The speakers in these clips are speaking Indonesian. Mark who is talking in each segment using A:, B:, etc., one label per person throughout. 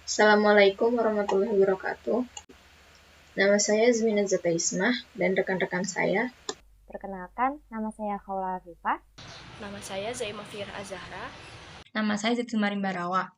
A: Assalamualaikum warahmatullahi wabarakatuh. Nama saya Zmina Zata Ismah dan rekan-rekan saya.
B: Perkenalkan, nama saya Khawla Afifah.
C: Nama saya Zaimah Fir Azahra.
D: Nama saya Zaitumarin Barawa.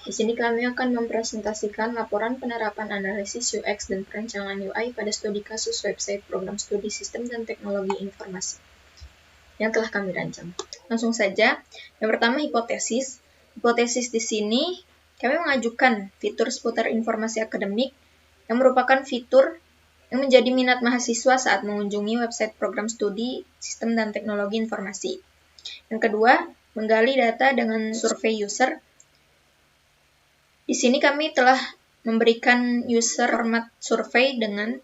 A: Di sini kami akan mempresentasikan laporan penerapan analisis UX dan perancangan UI pada studi kasus website program studi sistem dan teknologi informasi yang telah kami rancang. Langsung saja, yang pertama hipotesis. Hipotesis di sini kami mengajukan fitur seputar informasi akademik yang merupakan fitur yang menjadi minat mahasiswa saat mengunjungi website program studi sistem dan teknologi informasi. Yang kedua, menggali data dengan survei user. Di sini kami telah memberikan user format survei dengan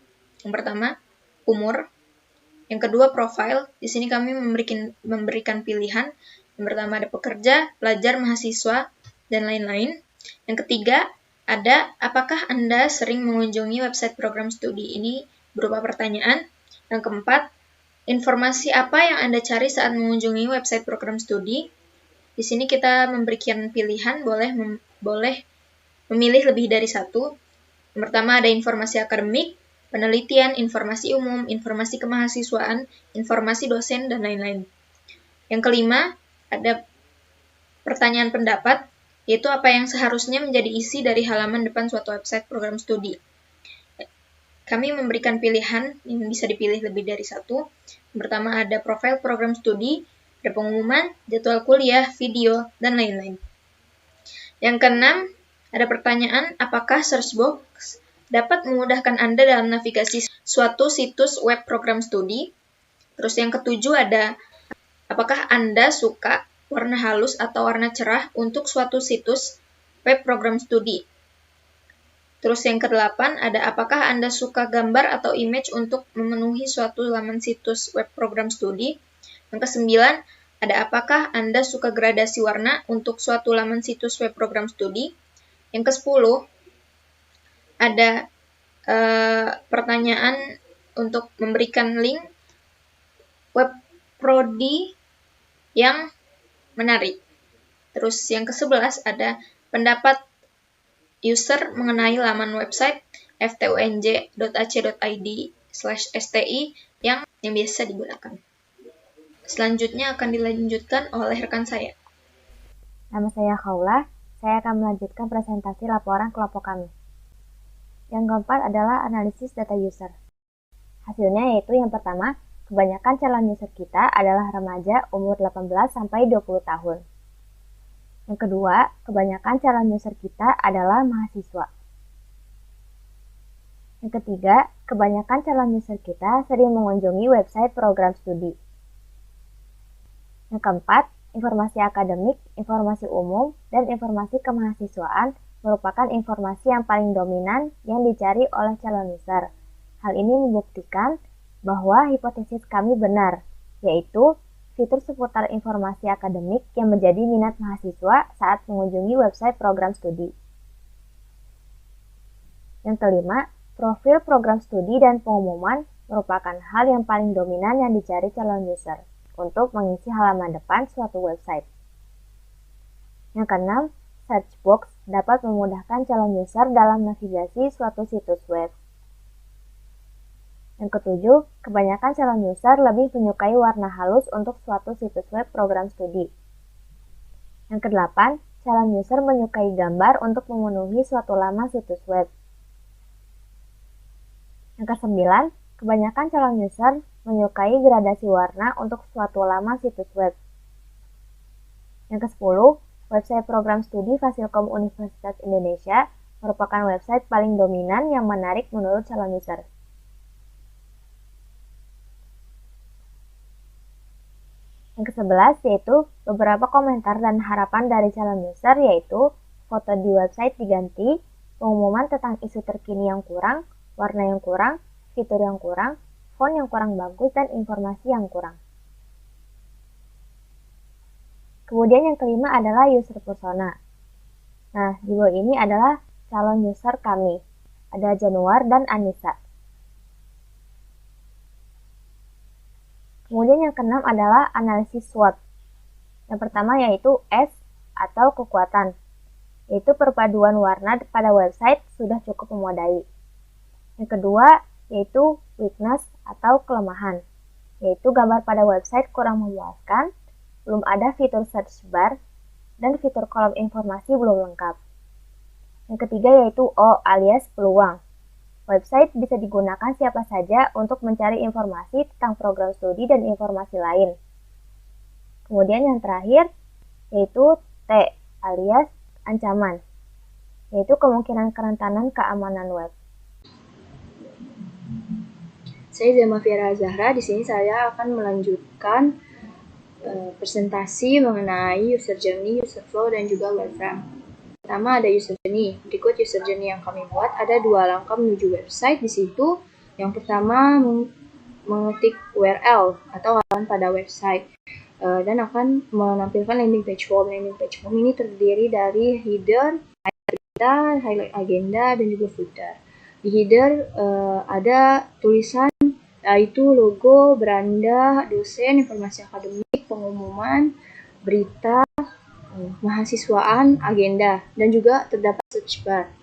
A: yang pertama, umur. Yang kedua, profile. Di sini kami memberikan pilihan. Yang pertama ada pekerja, pelajar, mahasiswa, dan lain-lain. Yang ketiga, ada apakah Anda sering mengunjungi website program studi ini berupa pertanyaan. Yang keempat, informasi apa yang Anda cari saat mengunjungi website program studi. Di sini kita memberikan pilihan, boleh memilih lebih dari satu. Yang pertama ada informasi akademik, penelitian, informasi umum, informasi kemahasiswaan, informasi dosen, dan lain-lain. Yang kelima, ada pertanyaan pendapat, yaitu apa yang seharusnya menjadi isi dari halaman depan suatu website program studi. Kami memberikan pilihan yang bisa dipilih lebih dari satu. Yang pertama ada profil program studi, ada pengumuman, jadwal kuliah, video, dan lain-lain. Yang keenam, ada pertanyaan apakah search box dapat memudahkan Anda dalam navigasi suatu situs web program studi. Terus yang ketujuh ada apakah Anda suka warna halus atau warna cerah untuk suatu situs web program studi. Terus yang kedelapan ada apakah Anda suka gambar atau image untuk memenuhi suatu laman situs web program studi. Yang kesembilan ada apakah Anda suka gradasi warna untuk suatu laman situs web program studi. Yang ke-10 ada pertanyaan untuk memberikan link web prodi yang menarik. Terus yang ke-11 ada pendapat user mengenai laman website ftunj.ac.id/sti yang biasa digunakan. Selanjutnya akan dilanjutkan oleh rekan saya.
B: Nama saya Khawla. Saya akan melanjutkan presentasi laporan kelompok kami. Yang keempat adalah analisis data user. Hasilnya yaitu yang pertama, kebanyakan calon user kita adalah remaja umur 18-20 tahun. Yang kedua, kebanyakan calon user kita adalah mahasiswa. Yang ketiga, kebanyakan calon user kita sering mengunjungi website program studi. Yang keempat, informasi akademik, informasi umum, dan informasi kemahasiswaan merupakan informasi yang paling dominan yang dicari oleh calon user. Hal ini membuktikan bahwa hipotesis kami benar, yaitu fitur seputar informasi akademik yang menjadi minat mahasiswa saat mengunjungi website program studi. Yang kelima, profil program studi dan pengumuman merupakan hal yang paling dominan yang dicari calon user untuk mengisi halaman depan suatu website. Yang keenam, search box dapat memudahkan calon user dalam navigasi suatu situs web. Yang ketujuh, kebanyakan calon user lebih menyukai warna halus untuk suatu situs web program studi. Yang kedelapan, calon user menyukai gambar untuk memenuhi suatu laman situs web. Yang kesembilan, kebanyakan calon user menyukai gradasi warna untuk suatu laman situs web. Yang ke-10, website program studi Fasilkom Universitas Indonesia merupakan website paling dominan yang menarik menurut calon user. Yang ke-11 yaitu beberapa komentar dan harapan dari calon user, yaitu foto di website diganti, pengumuman tentang isu terkini yang kurang, warna yang kurang, fitur yang kurang, font yang kurang bagus, dan informasi yang kurang. Kemudian yang kelima adalah user persona. Nah, di bawah ini adalah calon user kami. Ada Januar dan Anissa. Kemudian yang keenam adalah analisis SWOT. Yang pertama yaitu S atau kekuatan. yaitu perpaduan warna pada website sudah cukup memadai. Yang kedua, yaitu weakness atau kelemahan, yaitu gambar pada website kurang memuaskan, belum ada fitur search bar, dan fitur kolom informasi belum lengkap. Yang ketiga yaitu O alias peluang. Website bisa digunakan siapa saja untuk mencari informasi tentang program studi dan informasi lain. Kemudian yang terakhir yaitu T alias ancaman, yaitu kemungkinan kerentanan keamanan web.
C: Saya Zaima Fira Azahra. Di sini saya akan melanjutkan presentasi mengenai user journey, user flow, dan juga wireframe. Pertama ada user journey. Berikut user journey yang kami buat. Ada 2 langkah menuju website di situ. Yang pertama mengetik URL atau halaman pada website. Dan akan menampilkan landing page form. Landing page form ini terdiri dari header, highlight agenda, dan juga footer. Di header ada tulisan yaitu logo, beranda, dosen, informasi akademik, pengumuman, berita, mahasiswaan, agenda, dan juga terdapat search bar.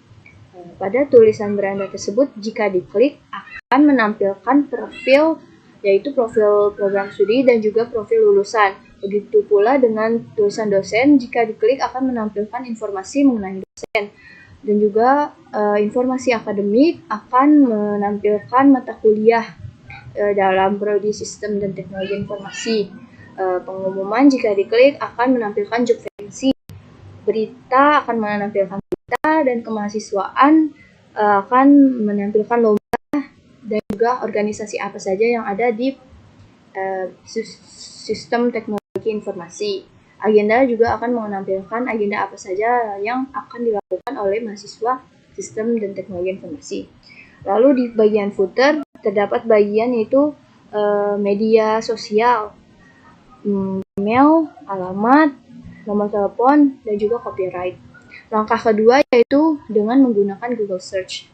C: Pada tulisan beranda tersebut, jika diklik akan menampilkan profil, yaitu profil program studi dan juga profil lulusan. Begitu pula dengan tulisan dosen, jika diklik akan menampilkan informasi mengenai dosen. Dan juga informasi akademik akan menampilkan mata kuliah dalam prodi sistem dan teknologi informasi. Pengumuman jika diklik akan menampilkan job vacancy. Berita akan menampilkan berita, dan kemahasiswaan akan menampilkan lomba dan juga organisasi apa saja yang ada di sistem teknologi informasi. Agenda juga akan menampilkan agenda apa saja yang akan dilakukan oleh mahasiswa sistem dan teknologi informasi. Lalu di bagian footer terdapat bagian yaitu media sosial, email, alamat, nomor telepon, dan juga copyright. Langkah kedua yaitu dengan menggunakan Google Search.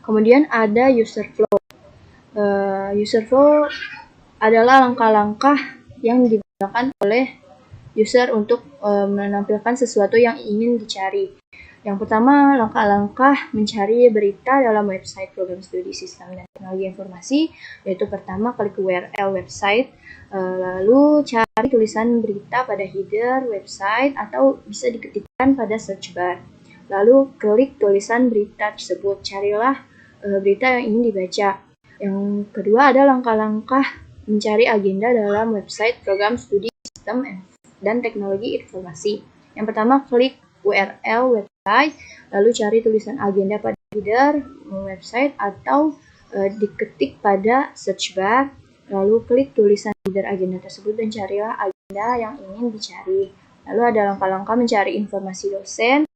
C: Kemudian ada user flow. User flow adalah langkah-langkah yang digunakan oleh user untuk menampilkan sesuatu yang ingin dicari. Yang pertama, langkah-langkah mencari berita dalam website program studi sistem dan teknologi informasi, yaitu pertama klik URL website, lalu cari tulisan berita pada header website atau bisa diketikkan pada search bar. Lalu klik tulisan berita tersebut, carilah berita yang ingin dibaca. Yang kedua ada langkah-langkah mencari agenda dalam website program studi sistem dan teknologi informasi. Yang pertama klik URL website, lalu cari tulisan agenda pada header website atau diketik pada search bar, lalu klik tulisan header agenda tersebut dan carilah agenda yang ingin dicari. Lalu ada langkah-langkah mencari informasi dosen,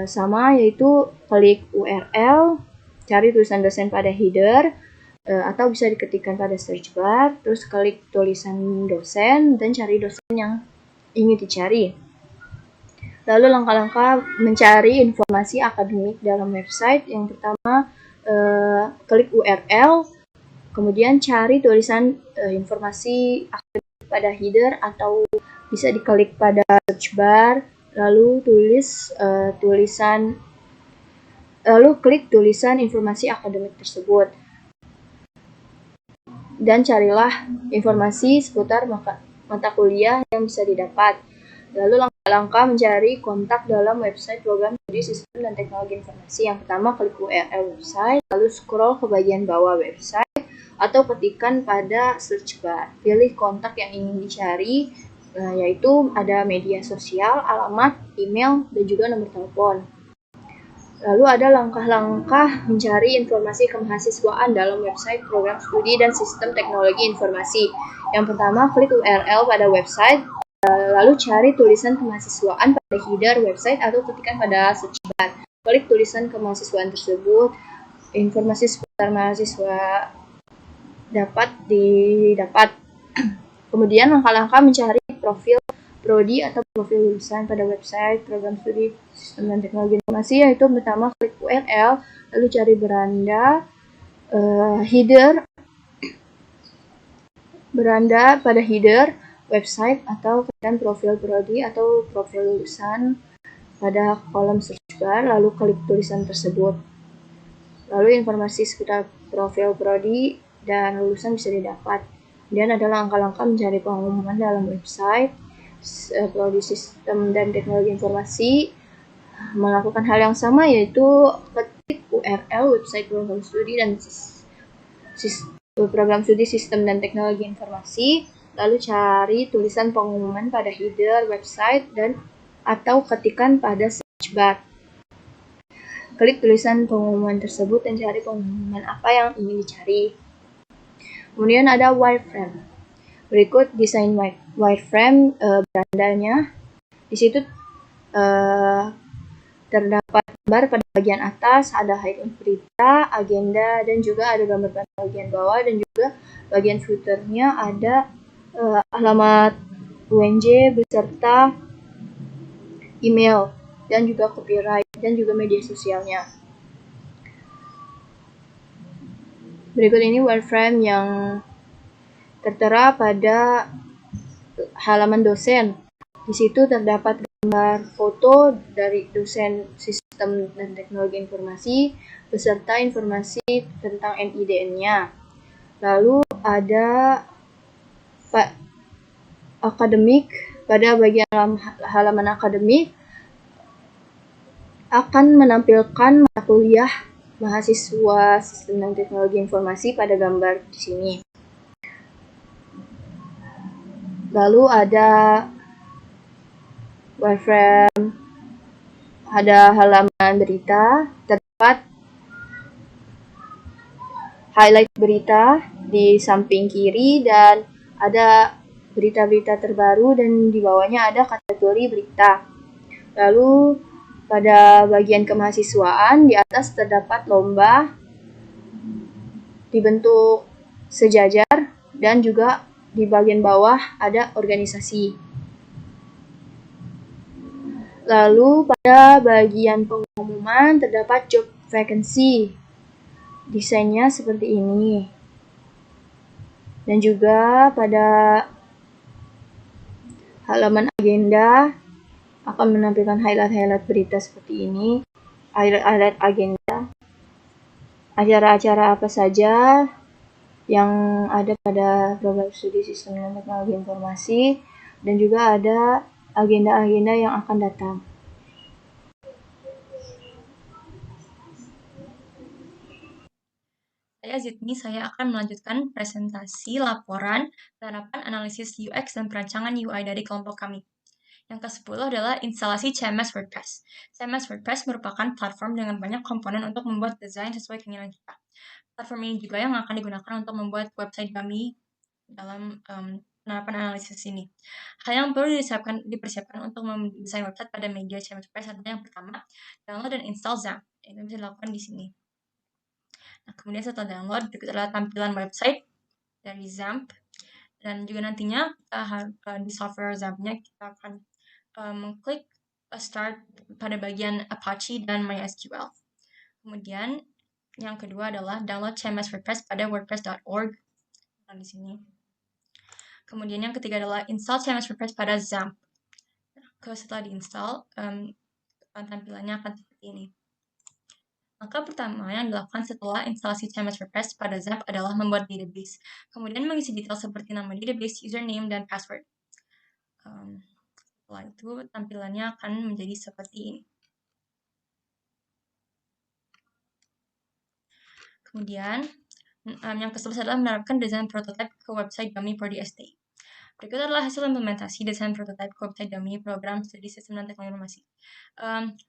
C: sama yaitu klik URL, cari tulisan dosen pada header, atau bisa diketikkan pada search bar, terus klik tulisan dosen dan cari dosen yang ingin dicari. Lalu langkah-langkah mencari informasi akademik dalam website. Yang pertama klik URL, kemudian cari tulisan informasi akademik pada header atau bisa diklik pada search bar, lalu klik tulisan informasi akademik tersebut dan carilah informasi seputar mata kuliah yang bisa didapat. Lalu langkah-langkah mencari kontak dalam website program studi sistem dan teknologi informasi. Yang pertama klik URL website, lalu scroll ke bagian bawah website atau ketikkan pada search bar. Pilih kontak yang ingin dicari, yaitu ada media sosial, alamat, email, dan juga nomor telepon. Lalu ada langkah-langkah mencari informasi kemahasiswaan dalam website program studi dan sistem teknologi informasi. Yang pertama, klik URL pada website, lalu cari tulisan kemahasiswaan pada header website atau ketikkan pada search bar. Klik tulisan kemahasiswaan tersebut, informasi seputar mahasiswa dapat didapat. Kemudian langkah-langkah mencari profil prodi atau profil lulusan pada website program studi sistem dan teknologi informasi, yaitu pertama klik URL, lalu cari beranda pada header website atau kemudian profil prodi atau profil lulusan, pada kolom search bar, lalu klik tulisan tersebut. Lalu informasi seputar profil prodi dan lulusan bisa didapat. Kemudian ada langkah-langkah mencari pengumuman dalam website prodi sistem dan teknologi informasi. Melakukan hal yang sama, yaitu ketik URL website program studi dan program studi sistem dan teknologi informasi, lalu cari tulisan pengumuman pada header website dan atau ketikan pada search bar. Klik tulisan pengumuman tersebut dan cari pengumuman apa yang ingin dicari. Kemudian ada wireframe. Berikut desain wireframe berandanya. Di situ terdapat gambar pada bagian atas, ada highlight berita, agenda, dan juga ada gambar pada bagian bawah, dan juga bagian footernya ada alamat UNJ beserta email, dan juga copyright, dan juga media sosialnya. Berikut ini wireframe yang tertera pada halaman dosen. Di situ terdapat gambar foto dari dosen sistem dan teknologi informasi beserta informasi tentang NIDN-nya. Lalu ada akademik. Pada bagian halaman akademik akan menampilkan mata kuliah mahasiswa sistem dan teknologi informasi pada gambar di sini. Lalu ada wireframe, ada halaman berita, terdapat highlight berita di samping kiri dan ada berita-berita terbaru dan di bawahnya ada kategori berita. Lalu pada bagian kemahasiswaan di atas terdapat lomba dibentuk sejajar dan juga di bagian bawah ada organisasi. Lalu pada bagian pengumuman terdapat job vacancy. Desainnya seperti ini. Dan juga pada halaman agenda akan menampilkan highlight-highlight berita seperti ini. Highlight agenda. Acara-acara apa saja yang ada pada program studi sistem dan teknologi informasi. Dan juga ada agenda-agenda yang akan datang.
D: Saya Zidni, saya akan melanjutkan presentasi laporan penerapan analisis UX dan perancangan UI dari kelompok kami. Yang ke-10 adalah instalasi CMS WordPress. CMS WordPress merupakan platform dengan banyak komponen untuk membuat desain sesuai keinginan kita. Platform ini juga yang akan digunakan untuk membuat website kami dalam penerapan analisis ini. Hal yang perlu dipersiapkan untuk mendesain website pada media CMS WordPress adalah yang pertama, download dan install XAMPP. Ini bisa dilakukan di sini. Nah, kemudian setelah download, berikut adalah tampilan website dari XAMPP. Dan juga nantinya di software XAMPP-nya kita akan mengklik start pada bagian Apache dan MySQL. Kemudian yang kedua adalah download CMS WordPress pada wordpress.org. Nah, di sini. Kemudian yang ketiga adalah install CMS WordPress pada XAMPP. Setelah diinstal, tampilannya akan seperti ini. Langkah pertama yang dilakukan setelah instalasi CMS WordPress pada XAMPP adalah membuat database. Kemudian mengisi detail seperti nama database, username, dan password. Setelah itu, tampilannya akan menjadi seperti ini. Kemudian, yang ke-11 adalah menerapkan desain prototipe ke website kami Prodi ST. Berikut adalah hasil implementasi desain prototipe ke website kami program studi sistem dan teknologi informasi.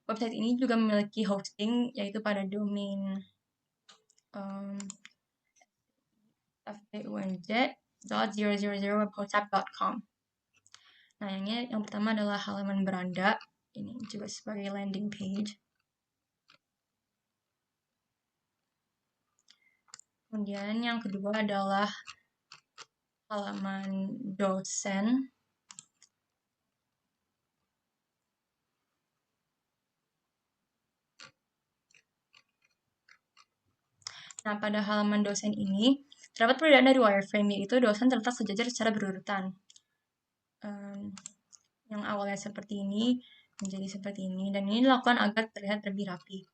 D: Website ini juga memiliki hosting, yaitu pada domain fpunj.000webhotap.com. Nah, yang pertama adalah halaman beranda. Ini juga sebagai landing page. Kemudian yang kedua adalah halaman dosen. Nah, pada halaman dosen ini, terdapat perbedaan dari wireframe, yaitu dosen terletak sejajar secara berurutan. Yang awalnya seperti ini, menjadi seperti ini, dan ini dilakukan agar terlihat lebih rapi.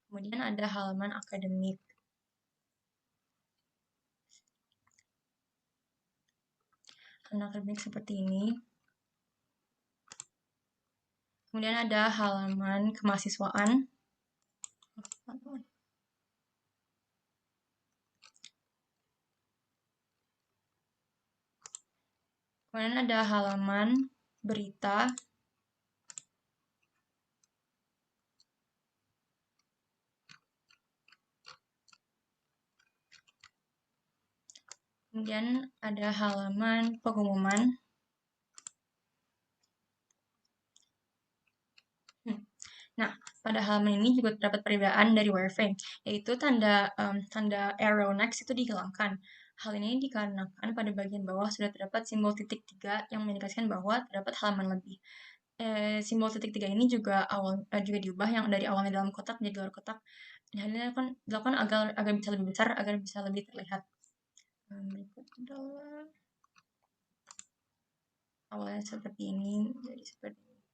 D: Kemudian ada halaman akademik. Halaman akademik seperti ini. Kemudian ada halaman kemahasiswaan. Kemudian ada halaman berita. Kemudian ada halaman pengumuman. Nah, pada halaman ini juga terdapat perbedaan dari wireframe, yaitu tanda arrow next itu dihilangkan. Hal ini dikarenakan pada bagian bawah sudah terdapat simbol titik 3 yang mengindikasikan bahwa terdapat halaman lebih. Simbol titik 3 ini juga juga diubah yang dari awalnya dalam kotak menjadi luar kotak. Dan hal ini dilakukan agar bisa lebih besar, agar bisa lebih terlihat. Berikut adalah awalnya seperti ini, jadi seperti ini.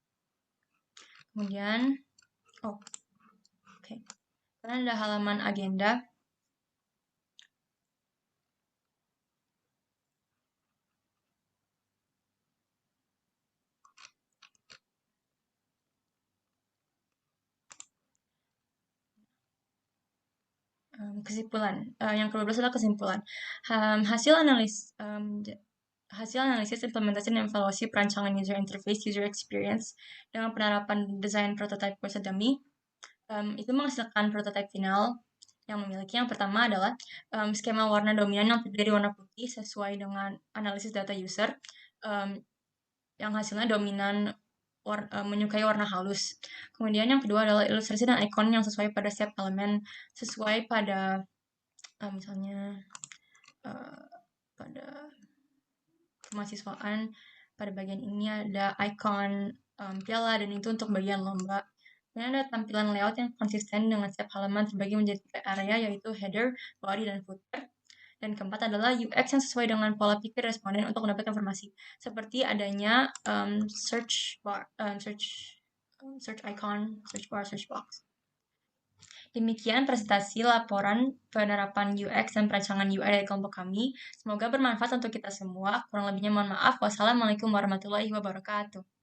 D: Kemudian, oke. Kemudian ada halaman agenda. Kesimpulan. Yang ke-12 adalah kesimpulan. Hasil analisis implementasi dan evaluasi perancangan user interface, user experience dengan penerapan desain prototype proses dummy itu menghasilkan prototipe final yang memiliki yang pertama adalah skema warna dominan yang terdiri dari warna putih sesuai dengan analisis data user yang hasilnya dominan menyukai warna halus. Kemudian yang kedua adalah ilustrasi dan ikon yang sesuai pada setiap elemen, sesuai pada misalnya pada kemahasiswaan. Pada bagian ini ada ikon piala dan itu untuk bagian lomba. Kemudian ada tampilan layout yang konsisten dengan setiap halaman terbagi menjadi 3 area, yaitu header, body, dan footer. Dan keempat adalah UX yang sesuai dengan pola pikir responden untuk mendapatkan informasi, seperti adanya search icon, search bar, search box. Demikian presentasi laporan penerapan UX dan perancangan UI dari kelompok kami. Semoga bermanfaat untuk kita semua. Kurang lebihnya mohon maaf. Wassalamualaikum warahmatullahi wabarakatuh.